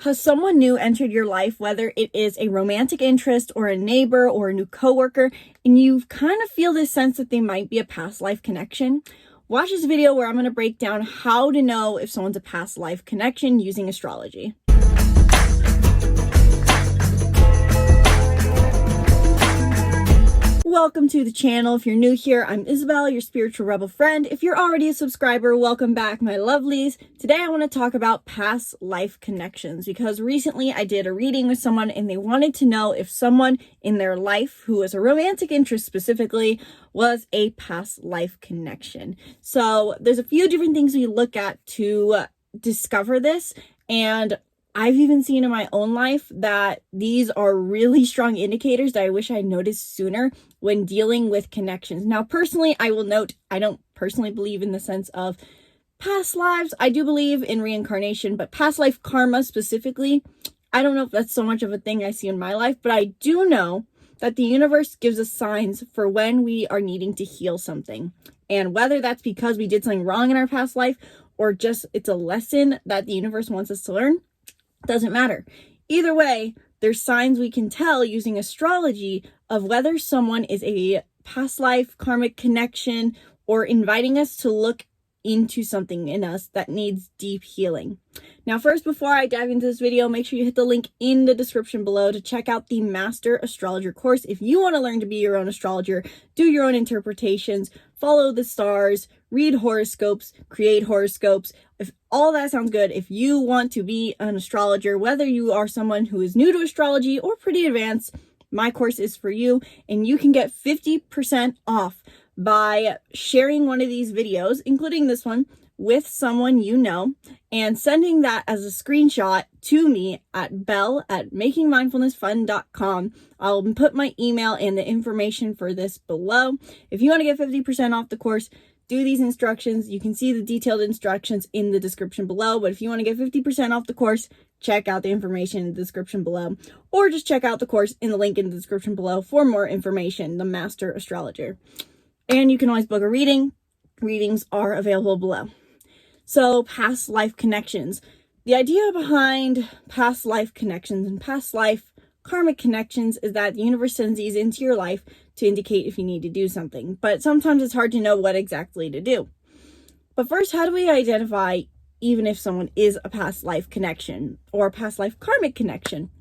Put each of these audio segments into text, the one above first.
Has someone new entered your life, whether it is a romantic interest or a neighbor or a new coworker, and you kind of feel this sense that they might be a past life connection? Watch this video where I'm going to break down how to know if someone's a past life connection using astrology. Welcome to the channel. If you're new here, I'm Isabelle, your spiritual rebel friend. If you're already a subscriber, welcome back, my lovelies. Today I want to talk about past life connections because recently I did a reading with someone and they wanted to know if someone in their life who was a romantic interest specifically was a past life connection. So there's a few different things we look at to discover this, and I've even seen in my own life that these are really strong indicators that I wish I noticed sooner when dealing with connections. Now, personally, I will note, I don't personally believe in the sense of past lives. I do believe in reincarnation, but past life karma specifically, I don't know if that's so much of a thing I see in my life, but I do know that the universe gives us signs for when we are needing to heal something. And whether that's because we did something wrong in our past life or just it's a lesson that the universe wants us to learn, doesn't matter. Either way, there's signs we can tell using astrology of whether someone is a past life karmic connection or inviting us to look into something in us that needs deep healing. Now, first, before I dive into this video, make sure you hit the link in the description below to check out the Master Astrologer course. If you want to learn to be your own astrologer, do your own interpretations, follow the stars, read horoscopes, create horoscopes. If all that sounds good, if you want to be an astrologer, whether you are someone who is new to astrology or pretty advanced, my course is for you, and you can get 50% off by sharing one of these videos, including this one, with someone you know, and sending that as a screenshot to me at belle@makingmindfulnessfun.com. I'll put my email and the information for this below. If you want to get 50% off the course, do these instructions. You can see the detailed instructions in the description below, but if you want to get 50% off the course, check out the information in the description below, or just check out the course in the link in the description below for more information, the Master Astrologer. And you can always book a reading. Readings are available below. So, past life connections. The idea behind past life connections and past life karmic connections is that the universe sends these into your life to indicate if you need to do something. But sometimes it's hard to know what exactly to do. But first, how do we identify even if someone is a past life connection or a past life karmic connection?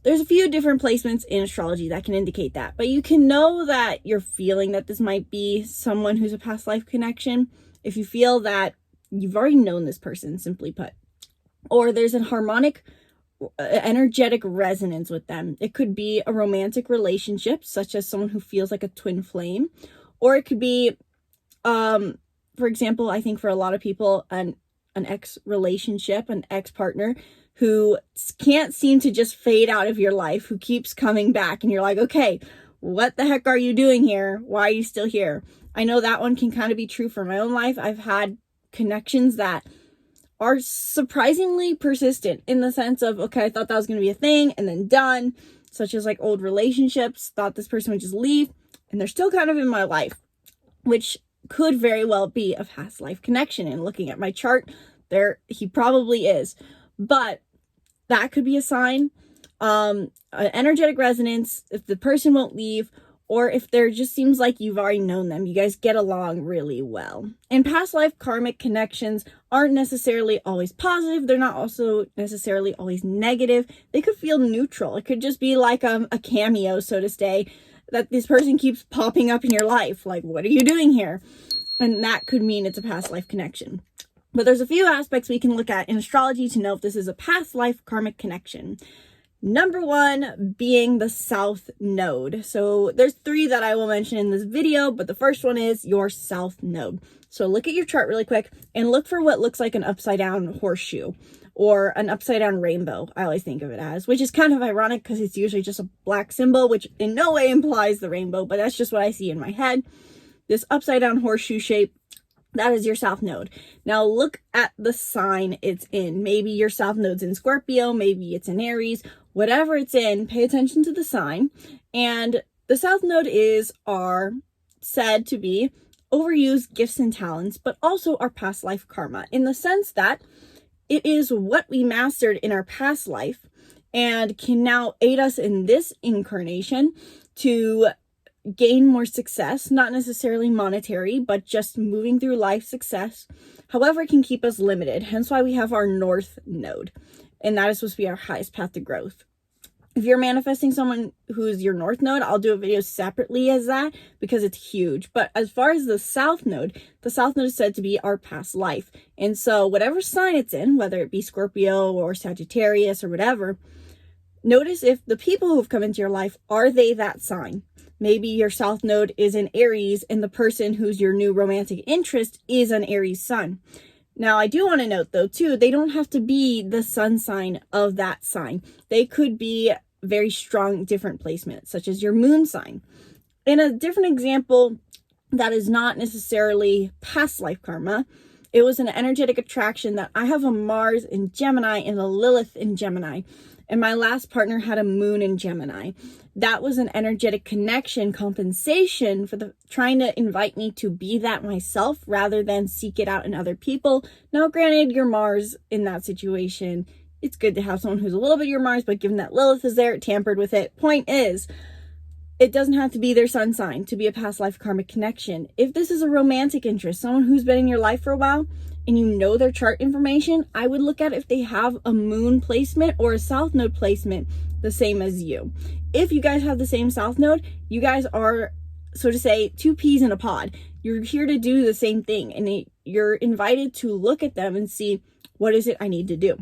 There's a few different placements in astrology that can indicate that, but you can know that you're feeling that this might be someone who's a past life connection if you feel that you've already known this person, simply put, or there's a harmonic, energetic resonance with them. It could be a romantic relationship, such as someone who feels like a twin flame, or it could be, for example, I think for a lot of people, an ex relationship, an ex partner who can't seem to just fade out of your life, who keeps coming back, and you're like, okay, what the heck are you doing here? Why are you still here? I know that one can kind of be true for my own life. I've had connections that are surprisingly persistent in the sense of, okay, I thought that was going to be a thing and then done, such as like old relationships, thought this person would just leave, and they're still kind of in my life, which could very well be a past life connection. And looking at my chart, he probably is, but that could be a sign. An energetic resonance, if the person won't leave, or if there just seems like you've already known them, you guys get along really well. And past life karmic connections aren't necessarily always positive. They're not also necessarily always negative. They could feel neutral. It could just be like a cameo, so to say, that this person keeps popping up in your life. Like, what are you doing here? And that could mean it's a past life connection. But there's a few aspects we can look at in astrology to know if this is a past life karmic connection. Number one being the South Node. So there's three that I will mention in this video, but the first one is your South Node. So look at your chart really quick and look for what looks like an upside down horseshoe or an upside down rainbow. I always think of it as, which is kind of ironic because it's usually just a black symbol, which in no way implies the rainbow, but that's just what I see in my head. This upside down horseshoe shape, that is your South Node. Now look at the sign it's in. Maybe your South Node's in Scorpio, maybe it's in Aries, whatever it's in, pay attention to the sign. And the South Node are said to be overused gifts and talents, but also our past life karma, in the sense that It is what we mastered in our past life and can now aid us in this incarnation to gain more success, not necessarily monetary, but just moving through life success. However, it can keep us limited, hence why we have our North Node, and that is supposed to be our highest path to growth. If you're manifesting someone who's your North Node, I'll do a video separately as that because it's huge. But as far as the South Node is said to be our past life. And so whatever sign it's in, whether it be Scorpio or Sagittarius or whatever, notice if the people who have come into your life, are they that sign? Maybe your South Node is in Aries and the person who's your new romantic interest is an Aries sun. Now, I do want to note, though, too, they don't have to be the sun sign of that sign. They could be very strong, different placements, such as your moon sign. In a different example that is not necessarily past life karma, it was an energetic attraction that I have a Mars in Gemini and a Lilith in Gemini. And my last partner had a moon in Gemini. That was an energetic connection compensation for the trying to invite me to be that myself rather than seek it out in other people. Now, granted, your Mars in that situation, it's good to have someone who's a little bit your Mars, but given that Lilith is there, it tampered with it. Point is, it doesn't have to be their sun sign to be a past life karmic connection. If this is a romantic interest, someone who's been in your life for a while, and you know their chart information, I would look at if they have a moon placement or a South Node placement the same as you. If you guys have the same South Node, you guys are, so to say, two peas in a pod. You're here to do the same thing, and you're invited to look at them and see, what is it I need to do?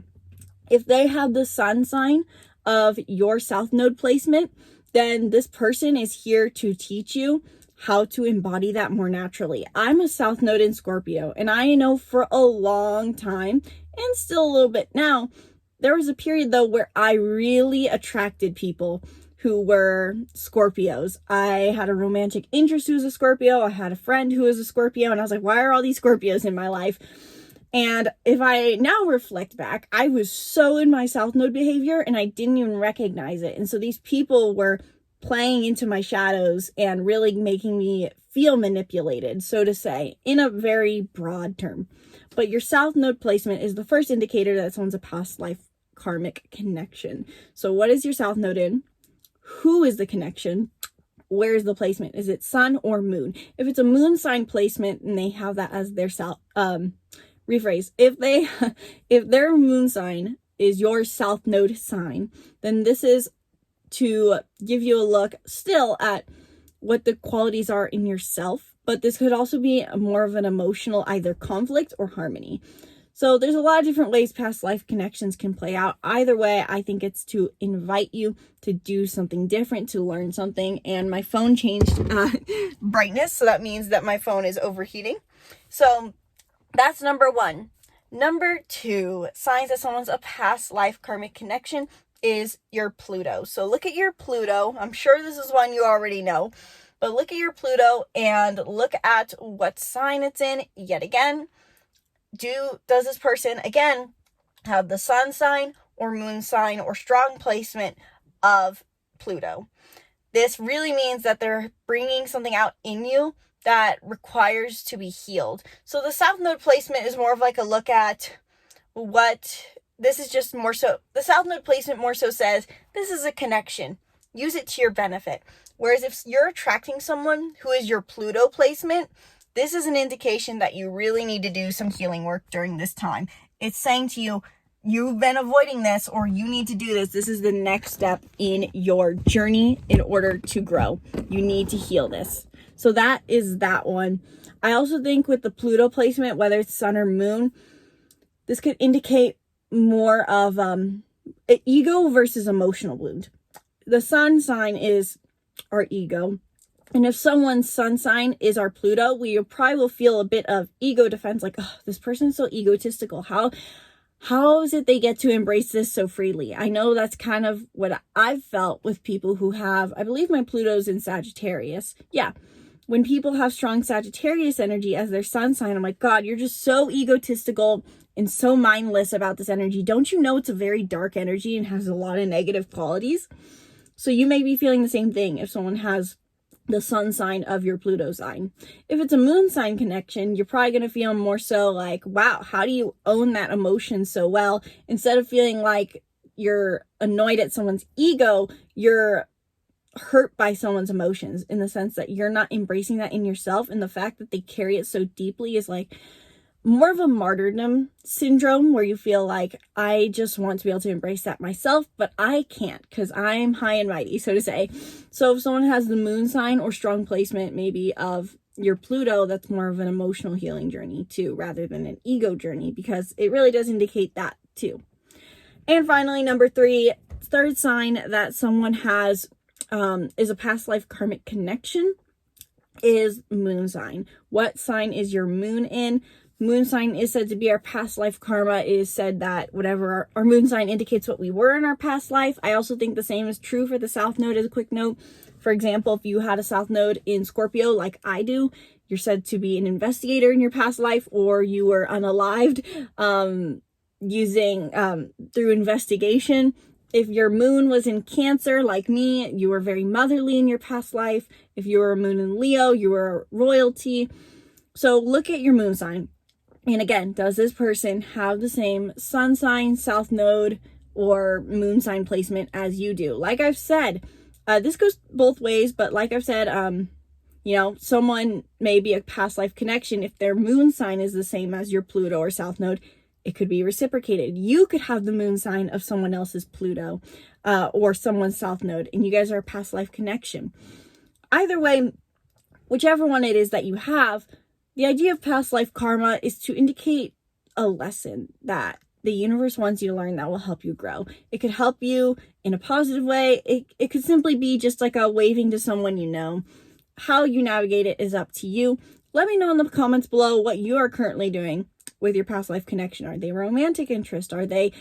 If they have the sun sign of your South Node placement, then this person is here to teach you how to embody that more naturally. I'm a South Node in Scorpio, and I know for a long time, and still a little bit now, there was a period though where I really attracted people who were Scorpios. I had a romantic interest who was a Scorpio. I had a friend who was a Scorpio, and I was like, why are all these Scorpios in my life? And if I now reflect back, I was so in my South Node behavior and I didn't even recognize it. And so these people were playing into my shadows and really making me feel manipulated, so to say, in a very broad term. But your South Node placement is the first indicator that someone's a past life karmic connection. So what is your South Node in? Who is the connection? Where is the placement? Is it sun or moon? If it's a moon sign placement and they have that as their rephrase, if their moon sign is your South Node sign, then this is to give you a look still at what the qualities are in yourself, but this could also be more of an emotional either conflict or harmony. So there's a lot of different ways past life connections can play out. Either way, I think it's to invite you to do something different, to learn something. And my phone changed brightness, so that means that my phone is overheating. So that's number one. Number two, signs that someone's a past life karmic connection is your Pluto. So look at your Pluto. I'm sure this is one you already know, but look at your Pluto and look at what sign it's in yet again. Does this person, again, have the sun sign or moon sign or strong placement of Pluto? This really means that they're bringing something out in you that requires to be healed. So the South Node placement is more of like a look at what this is, just more so. The South Node placement more so says, this is a connection. Use it to your benefit. Whereas if you're attracting someone who is your Pluto placement, this is an indication that you really need to do some healing work during this time. It's saying to you, you've been avoiding this, or you need to do this. This is the next step in your journey in order to grow. You need to heal this. So that is that one. I also think with the Pluto placement, whether it's sun or moon, this could indicate more of ego versus emotional wound. The sun sign is our ego. And if someone's sun sign is our Pluto, we probably will feel a bit of ego defense, like, oh, this person's so egotistical. How is it they get to embrace this so freely? I know that's kind of what I've felt with people who have, I believe my Pluto's in Sagittarius. Yeah. When people have strong Sagittarius energy as their sun sign, I'm like, God, you're just so egotistical and so mindless about this energy. Don't you know it's a very dark energy and has a lot of negative qualities? So you may be feeling the same thing if someone has the sun sign of your Pluto sign. If it's a moon sign connection, you're probably going to feel more so like, wow, how do you own that emotion so well? Instead of feeling like you're annoyed at someone's ego, you're hurt by someone's emotions, in the sense that you're not embracing that in yourself. And the fact that they carry it so deeply is like more of a martyrdom syndrome, where you feel like, I just want to be able to embrace that myself, but I can't because I'm high and mighty, so to say. So if someone has the moon sign or strong placement maybe of your Pluto, that's more of an emotional healing journey too, rather than an ego journey, because it really does indicate that too. And finally, number 3, third sign that someone has is a past life karmic connection is moon sign. What sign is your moon in? Moon sign is said to be our past life karma. It is said that whatever our moon sign indicates what we were in our past life. I also think the same is true for the south node. As a quick note, for example, if you had a south node in Scorpio like I do, you're said to be an investigator in your past life, or you were unalived using through investigation. If your moon was in Cancer like me, you were very motherly in your past life. If you were a moon in Leo, you were royalty. So look at your moon sign. And again, does this person have the same sun sign, south node, or moon sign placement as you do? Like I've said, this goes both ways, but like I've said, you know, someone may be a past life connection. If their moon sign is the same as your Pluto or south node, it could be reciprocated. You could have the moon sign of someone else's Pluto or someone's south node, and you guys are a past life connection. Either way, whichever one it is that you have, the idea of past life karma is to indicate a lesson that the universe wants you to learn that will help you grow. It could help you in a positive way. It could simply be just like a waving to someone you know. How you navigate it is up to you. Let me know in the comments below what you are currently doing with your past life connection. Are they romantic interest? Are they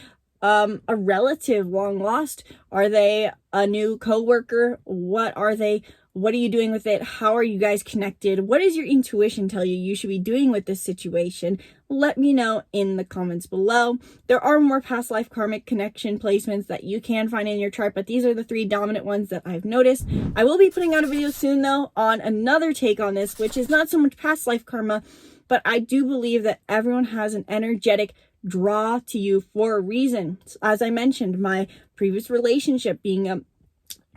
a relative long lost? Are they a new coworker? What are they? What are you doing with it? How are you guys connected? What does your intuition tell you should be doing with this situation? Let me know in the comments below. There are more past life karmic connection placements that you can find in your chart, but these are the 3 dominant ones that I've noticed. I will be putting out a video soon though on another take on this, which is not so much past life karma, but I do believe that everyone has an energetic draw to you for a reason. As I mentioned, my previous relationship being a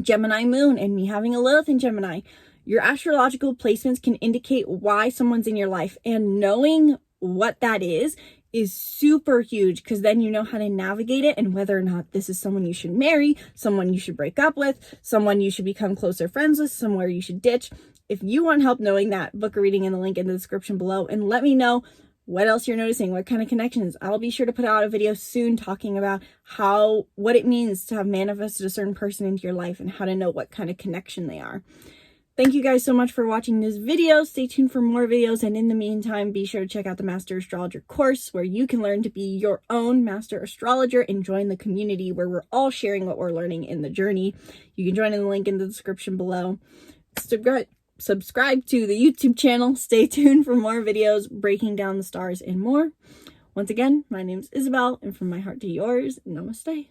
Gemini moon and me having a Lilith in Gemini, your astrological placements can indicate why someone's in your life, and knowing what that is super huge, because then you know how to navigate it and whether or not this is someone you should marry, someone you should break up with, someone you should become closer friends with, somewhere you should ditch. If you want help knowing that, book a reading in the link in the description below and let me know what else you're noticing, what kind of connections. I'll be sure to put out a video soon talking about what it means to have manifested a certain person into your life and how to know what kind of connection they are. Thank you guys so much for watching this video. Stay tuned for more videos, and in the meantime, be sure to check out the Master Astrologer course, where you can learn to be your own Master Astrologer and join the community where we're all sharing what we're learning in the journey. You can join in the link in the description below. Subscribe to the YouTube channel. Stay tuned for more videos breaking down the stars and more. Once again, my name is Isabelle, and from my heart to yours, namaste.